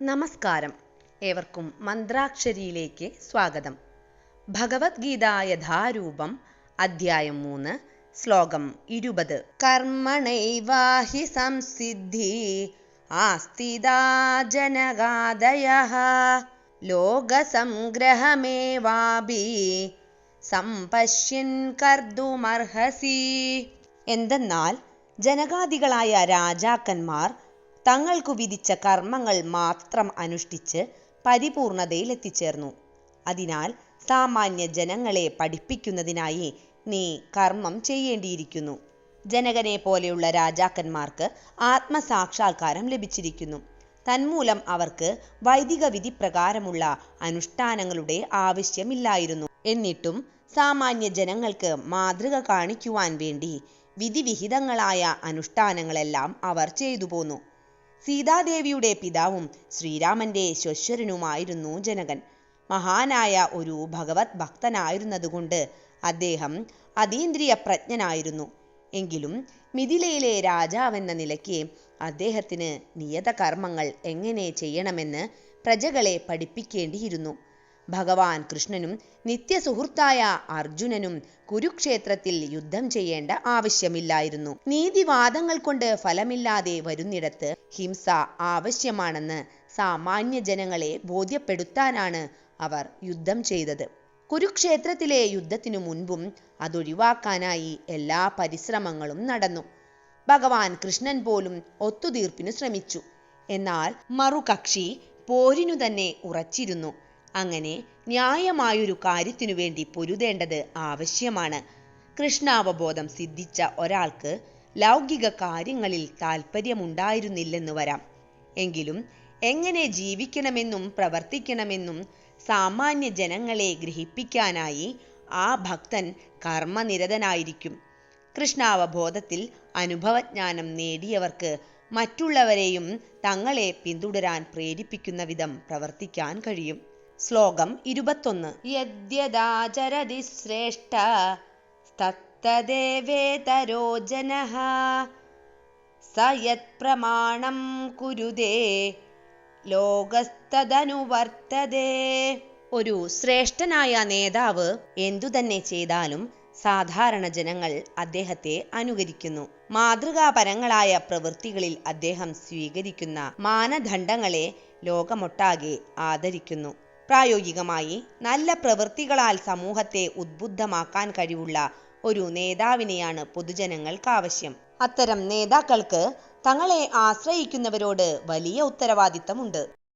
നമസ്കാരം. ഏവർക്കും മന്ത്രാക്ഷരിയിലേക്ക് സ്വാഗതം. ഭഗവത്ഗീത യഥാരൂപം അധ്യായം 3 ശ്ലോകം 20. കർമ്മണൈവാഹി സംസിദ്ധി ആസ്തിദാ ജനകാദയഃ ലോകസംഗ്രഹമേവാഭി സംപശ്യൻ കർത്തുമർഹസി. എന്തെന്നാൽ ജനകാദികളായ രാജാക്കന്മാർ തങ്ങൾക്കു വിധിച്ച കർമ്മങ്ങൾ മാത്രം അനുഷ്ഠിച്ച് പരിപൂർണതയിലെത്തിച്ചേർന്നു. അതിനാൽ സാമാന്യ ജനങ്ങളെ പഠിപ്പിക്കുന്നതിനായി നീ കർമ്മം ചെയ്യേണ്ടിയിരിക്കുന്നു. ജനകനെ പോലെയുള്ള രാജാക്കന്മാർക്ക് ആത്മസാക്ഷാത്കാരം ലഭിച്ചിരിക്കുന്നു. തന്മൂലം അവർക്ക് വൈദിക വിധി പ്രകാരമുള്ള അനുഷ്ഠാനങ്ങളുടെ ആവശ്യമില്ലായിരുന്നു. എന്നിട്ടും സാമാന്യ ജനങ്ങൾക്ക് മാതൃക കാണിക്കുവാൻ വേണ്ടി വിധിവിഹിതങ്ങളായ അനുഷ്ഠാനങ്ങളെല്ലാം അവർ ചെയ്തു പോന്നു. സീതാദേവിയുടെ പിതാവും ശ്രീരാമന്റെ ശ്വശുരനുമായിരുന്നു ജനകൻ. മഹാനായ ഒരു ഭഗവത് ഭക്തനായിരുന്നതുകൊണ്ട് അദ്ദേഹം അതീന്ദ്രിയ പ്രജ്ഞനായിരുന്നു. എങ്കിലും മിഥിലയിലെ രാജാവെന്ന നിലയ്ക്ക് അദ്ദേഹത്തിന് നിയത കർമ്മങ്ങൾ എങ്ങനെ ചെയ്യണമെന്ന് പ്രജകളെ പഠിപ്പിക്കേണ്ടിയിരുന്നു. ഭഗവാൻ കൃഷ്ണനും നിത്യസുഹൃത്തായ അർജുനനും കുരുക്ഷേത്രത്തിൽ യുദ്ധം ചെയ്യേണ്ട ആവശ്യമില്ലായിരുന്നു. നീതിവാദങ്ങൾ കൊണ്ട് ഫലമില്ലാതെ വരുന്നിടത്ത് ഹിംസ ആവശ്യമാണെന്ന് സാമാന്യ ജനങ്ങളെ ബോധ്യപ്പെടുത്താനാണ് അവർ യുദ്ധം ചെയ്തത്. കുരുക്ഷേത്രത്തിലെ യുദ്ധത്തിനു മുൻപും അതൊഴിവാക്കാനായി എല്ലാ പരിശ്രമങ്ങളും നടന്നു. ഭഗവാൻ കൃഷ്ണൻ പോലും ഒത്തുതീർപ്പിനു ശ്രമിച്ചു. എന്നാൽ മറുകക്ഷി പോരിനു തന്നെ ഉറച്ചിരുന്നു. അങ്ങനെ ന്യായമായൊരു കാര്യത്തിനു വേണ്ടി പൊരുതേണ്ടത് ആവശ്യമാണ്. കൃഷ്ണാവബോധം സിദ്ധിച്ച ഒരാൾക്ക് ലൗകിക കാര്യങ്ങളിൽ താല്പര്യമുണ്ടായിരുന്നില്ലെന്ന് വരാം. എങ്കിലും എങ്ങനെ ജീവിക്കണമെന്നും പ്രവർത്തിക്കണമെന്നും സാമാന്യ ജനങ്ങളെ ഗ്രഹിപ്പിക്കാനായി ആ ഭക്തൻ കർമ്മനിരതനായിരിക്കും. കൃഷ്ണാവബോധത്തിൽ അനുഭവജ്ഞാനം നേടിയവർക്ക് മറ്റുള്ളവരെയും തങ്ങളെ പിന്തുടരാൻ പ്രേരിപ്പിക്കുന്ന വിധം പ്രവർത്തിക്കാൻ കഴിയും. ശ്ലോകം 21. യദ്യദാചരതി ശ്രേഷ്ഠ തത്തദേവേതരോ ജനഃ സ യത് പ്രമാണം കുരുതേ ലോകസ്തദനുവർത്തതേ. ഒരു ശ്രേഷ്ഠനായ നേതാവ് എന്തുതന്നെ ചെയ്താലും സാധാരണ ജനങ്ങൾ അദ്ദേഹത്തെ അനുകരിക്കുന്നു. മാതൃകാപരങ്ങളായ പ്രവൃത്തികളിൽ അദ്ദേഹം സ്വീകരിക്കുന്ന മാനദണ്ഡങ്ങളെ ലോകമൊട്ടാകെ ആദരിക്കുന്നു. പ്രായോഗികമായി നല്ല പ്രവൃത്തികളാൽ സമൂഹത്തെ ഉദ്ബുദ്ധമാക്കാൻ കഴിവുള്ള ഒരു നേതാവിനെയാണ് പൊതുജനങ്ങൾക്ക് ആവശ്യം. അത്തരം നേതാക്കൾക്ക് തങ്ങളെ ആശ്രയിക്കുന്നവരോട് വലിയ ഉത്തരവാദിത്തമുണ്ട്.